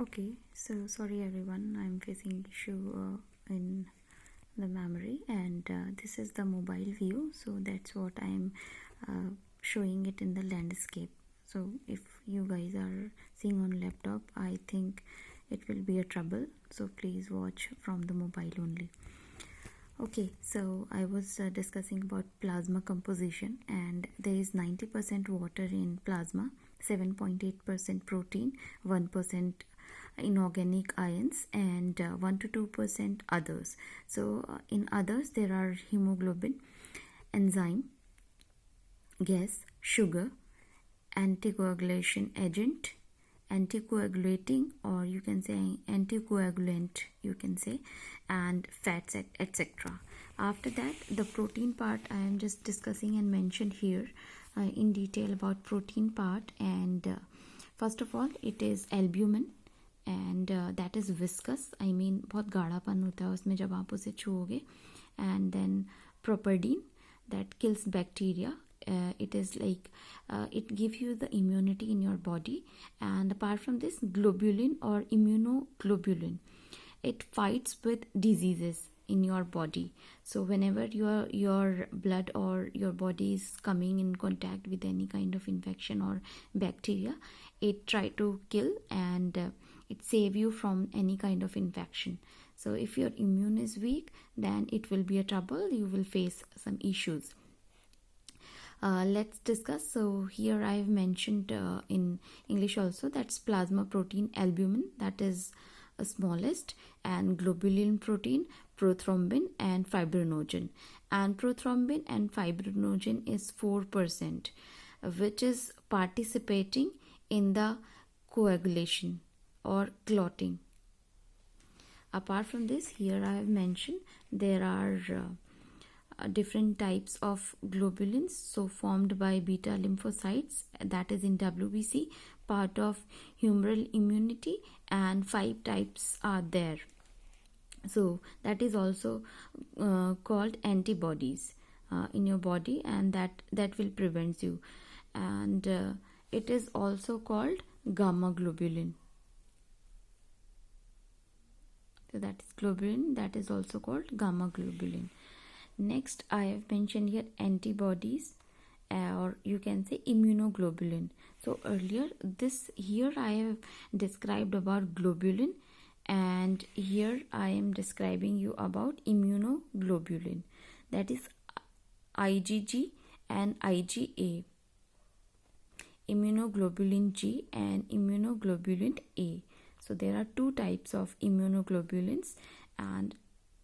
Okay, so sorry everyone, I'm facing issue in the memory, and this is the mobile view, so that's what I'm showing it in the landscape. So if you guys are seeing on laptop, I think it will be a trouble, so please watch from the mobile only. Okay, so I was discussing about plasma composition, and there is 90% water in plasma, 7.8% protein, 1% inorganic ions, and 1 to 2% others. So in others there are hemoglobin, enzyme, gas, sugar, anticoagulation agent, anticoagulating, or you can say anticoagulant, you can say, and fats, etc. After that, the protein part I am just discussing and mentioned here in detail about protein part. And first of all, it is albumin, and that is viscous, I mean बहुत गाढ़ापन होता है उसमें जब आप उसे छुओगे. And then properdine, that kills bacteria. It is like it gives you the immunity in your body. And apart from this, globulin or immunoglobulin, it fights with diseases in your body. So whenever your blood or your body is coming in contact with any kind of infection or bacteria, it try to kill, and it save you from any kind of infection. So if your immune is weak, then it will be a trouble, you will face some issues. Let's discuss. So here I have mentioned in English also, that's plasma protein albumin, that is smallest, and globulin protein, prothrombin, and fibrinogen. And prothrombin and fibrinogen is 4%, which is participating in the coagulation or clotting. Apart from this, here I have mentioned there are different types of globulins, so formed by beta lymphocytes, that is in WBC, part of humoral immunity, and 5 types are there. So that is also called antibodies in your body, and that will prevent you. And it is also called gamma globulin. So that is globulin, that is also called gamma globulin. Next, I have mentioned here antibodies, or you can say immunoglobulin. So earlier here I have described about globulin, and here I am describing you about immunoglobulin, that is IgG and IgA, immunoglobulin G and immunoglobulin A. So there are 2 types of immunoglobulins, and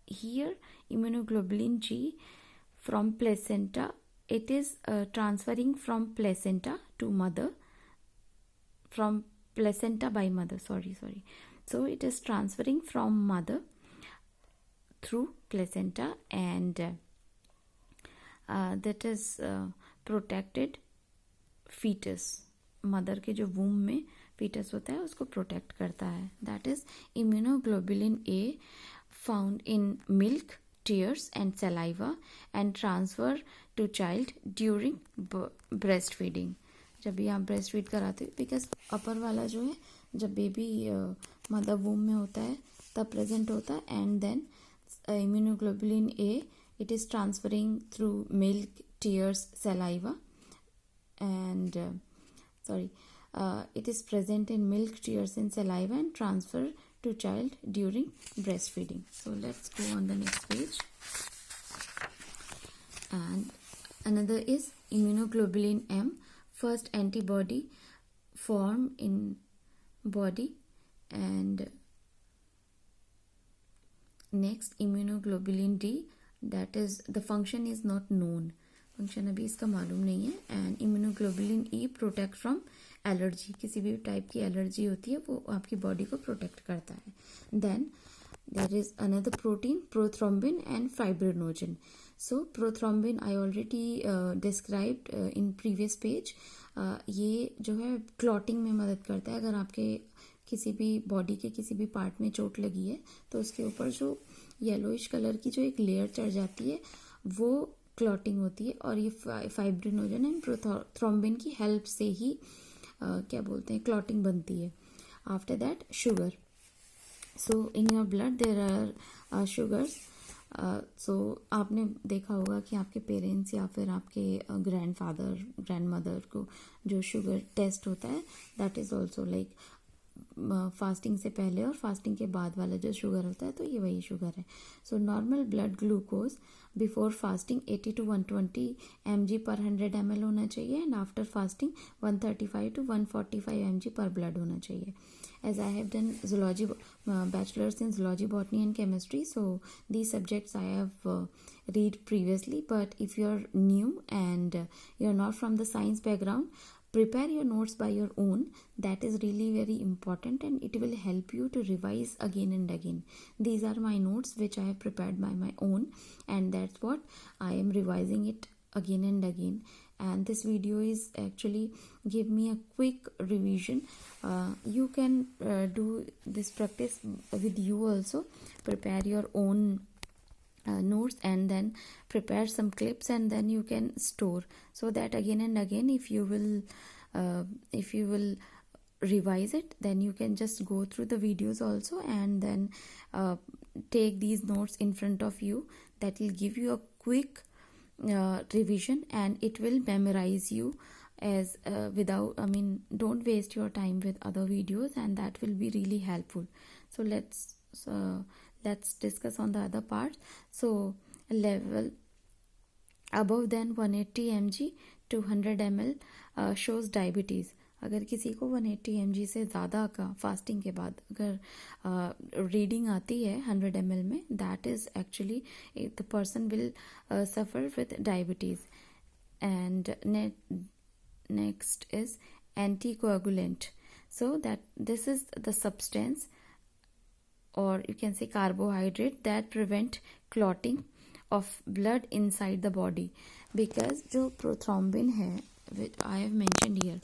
here immunoglobulin G from placenta, it is transferring from placenta to mother, from placenta by mother, sorry. So it is transferring from mother through placenta, and that is protected fetus, mother के जो वूम में fetus होता है उसको protect करता है. That is immunoglobulin A, found in milk, tears and saliva, and transfer to child during breastfeeding. जब भी आप ब्रेस्ट फीड कराते हो, बिकॉज अपर वाला जो है जब बेबी मदर वूम में होता है तब प्रेजेंट होता है, and then immunoglobulin A, it is transferring through milk, tears, saliva, and it is present in milk, tears and saliva, and transfer to child during breastfeeding. So let's go on the next page. And another is immunoglobulin M, first antibody formed in body. And next immunoglobulin D, that is the function is not known, function अभी इसका मालूम नहीं है. And immunoglobulin E protect from allergy, किसी भी type की allergy होती है वो आपकी बॉडी को प्रोटेक्ट करता है. Then there is another protein, prothrombin and fibrinogen. So prothrombin I already described in previous page. ये जो है क्लॉटिंग में मदद करता है. अगर आपके किसी भी बॉडी के किसी भी पार्ट में चोट लगी है तो उसके ऊपर जो येलोइश कलर की जो एक लेयर चढ़ जाती है वो क्लॉटिंग होती है, और ये फाइब्रिनोजन एंड प्रोथ्रोम्बिन की हेल्प से ही क्या बोलते हैं क्लॉटिंग बनती है. After that, sugar. So in your blood there are sugars. सो आपने देखा होगा कि आपके पेरेंट्स या फिर आपके ग्रैंडफादर ग्रैंडमदर को जो शुगर टेस्ट होता है, that is also like fasting से पहले और फास्टिंग के बाद वाला जो शुगर होता है, तो ये वही शुगर है. So normal blood glucose before fasting 80 to 120 mg पर 100 ml होना चाहिए, and after fasting 135 to 145 mg पर ब्लड होना चाहिए. As I have done zoology, bachelor's in zoology, botany and chemistry, so these subjects I have read previously. But if you're new and you're not from the science background, prepare your notes by your own. That is really very important, and it will help you to revise again and again. These are my notes which I have prepared by my own, and that's what I am revising it again and again. And this video is actually give me a quick revision. You can do this practice with you also. Prepare your own notes and then prepare some clips, and then you can store, so that again and again if you will revise it, then you can just go through the videos also, and then take these notes in front of you. That will give you a quick revision, and it will memorize you as without, don't waste your time with other videos, and that will be really helpful. So let's discuss on the other parts. So level above than 180 mg to 100 ml shows diabetes. अगर किसी को 180 mg से ज़्यादा का fasting के बाद अगर reading आती है 100 ml में, that is actually the person will suffer with diabetes. And next is anticoagulant. So that this is the substance, or you can say carbohydrate, that prevent clotting of blood inside the body. Because जो prothrombin है, which I have mentioned here,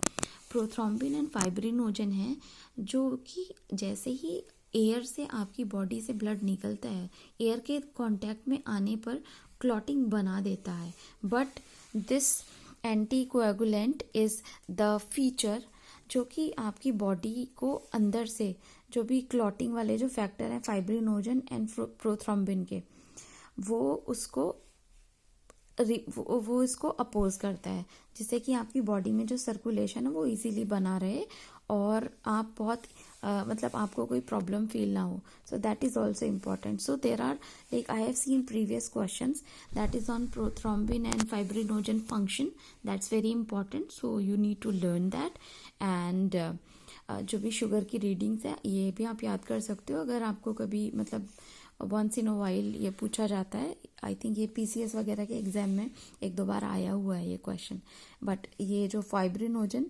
prothrombin and fibrinogen है, जो कि जैसे ही air से आपकी body से blood निकलता है, एयर के कांटेक्ट में आने पर क्लॉटिंग बना देता है. But this anticoagulant is the feature जो कि आपकी बॉडी को अंदर से जो भी क्लॉटिंग वाले जो फैक्टर हैं फाइब्रिनोजन एंड प्रोथ्रोम्बिन के, वो इसको अपोज करता है, जिससे कि आपकी बॉडी में जो सर्कुलेशन है वो इजीली बना रहे और आप बहुत आपको कोई प्रॉब्लम फील ना हो. So that is also important. So there are like I have seen previous questions that is on prothrombin and fibrinogen function. That's very important, so you need to learn that. And जो भी sugar की readings है ये भी आप याद कर सकते हो अगर आपको कभी वंस इन अ वाइल ये पूछा जाता है. आई थिंक ये PCS वगैरह के एग्जाम में एक दो बार आया हुआ है ये क्वेश्चन. बट ये जो fibrinogen,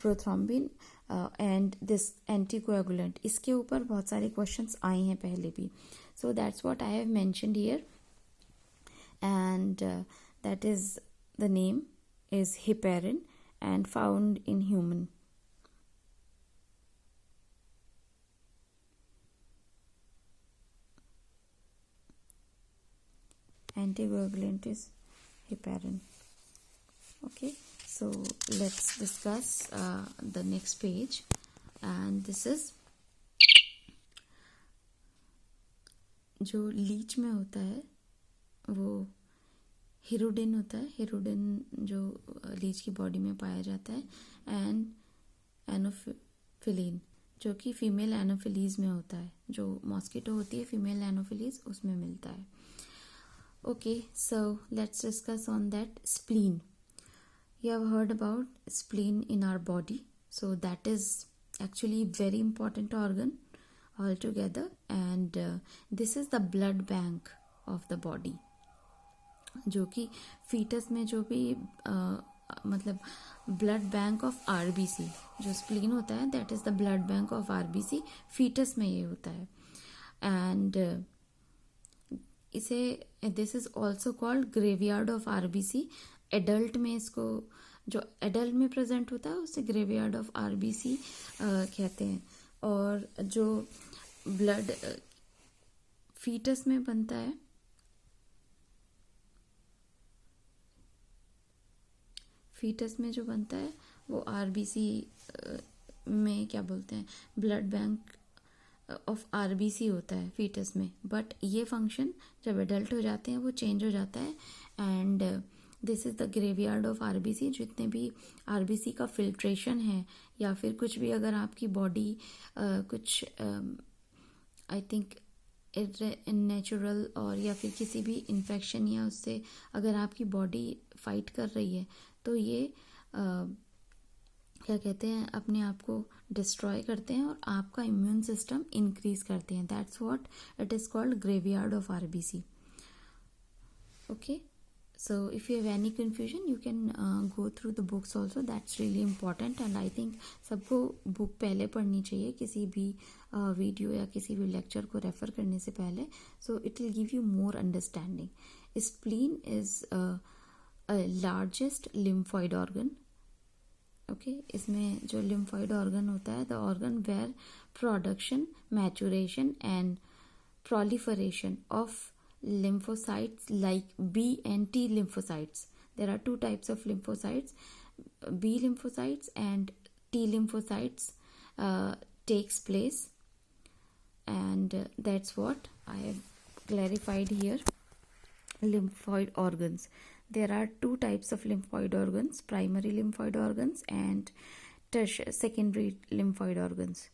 prothrombin and this anticoagulant, इसके ऊपर बहुत सारे क्वेश्चंस आए हैं पहले भी. So that's what I have mentioned here, and that is the name is heparin and found in human. Anticoagulant is heparin. Okay, so let's discuss the next page, and this is जो Leach में होता है वो हिरोडिन होता है. हिरोडिन जो Leach की body में पाया जाता है, एंड एनोफिलिन जो कि फीमेल एनोफिलीज में होता है. जो मॉस्किटो होती है फीमेल एनोफिलीज, उसमें मिलता है. Okay, so let's discuss on that. Spleen. You have heard about spleen in our body. So that is actually very important organ altogether, and this is the blood bank of the body. जो कि foetus में जो भी blood bank of RBC जो spleen होता है, that is the blood bank of RBC. Fetus में ये होता है. एंड इसे this is also called graveyard of RBC. Adult में इसको जो एडल्ट में प्रेजेंट होता है उसे ग्रेवयार्ड ऑफ RBC कहते हैं. और जो ब्लड फीटस में बनता है, फीटस में जो बनता है वो RBC में क्या बोलते हैं, ब्लड बैंक ऑफ आरबीसी होता है फीटस में, बट ये फंक्शन जब एडल्ट हो जाते हैं वो चेंज हो जाता है। And this is the graveyard of RBC. जितने भी आरबीसी का फिल्ट्रेशन है या फिर कुछ भी अगर आपकी बॉडी कुछ आई थिंक नेचुरल और या फिर किसी भी इन्फेक्शन या उससे अगर आपकी बॉडी फाइट कर रही है तो ये क्या कहते हैं, अपने आप को डिस्ट्रॉय करते हैं और आपका इम्यून सिस्टम इंक्रीज करते हैं। That's what it is called graveyard of RBC. Okay, so if you have any confusion you can go through the books also, that's really important। and I think सबको book पहले पढ़नी चाहिए किसी भी video या किसी भी लेक्चर को रेफर करने से पहले, so it will give you more understanding। spleen is a largest lymphoid organ। Okay, इसमें जो लिम्फॉइड ऑर्गन होता है, the organ where production, maturation and proliferation of lymphocytes like B and T lymphocytes। There are two types of lymphocytes, B lymphocytes and T lymphocytes takes place, and that's what I have clarified here. Lymphoid organs, there are two types of lymphoid organs, primary lymphoid organs and secondary lymphoid organs।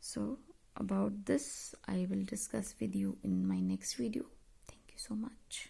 So about this I will discuss with you in my next video. Thank you so much.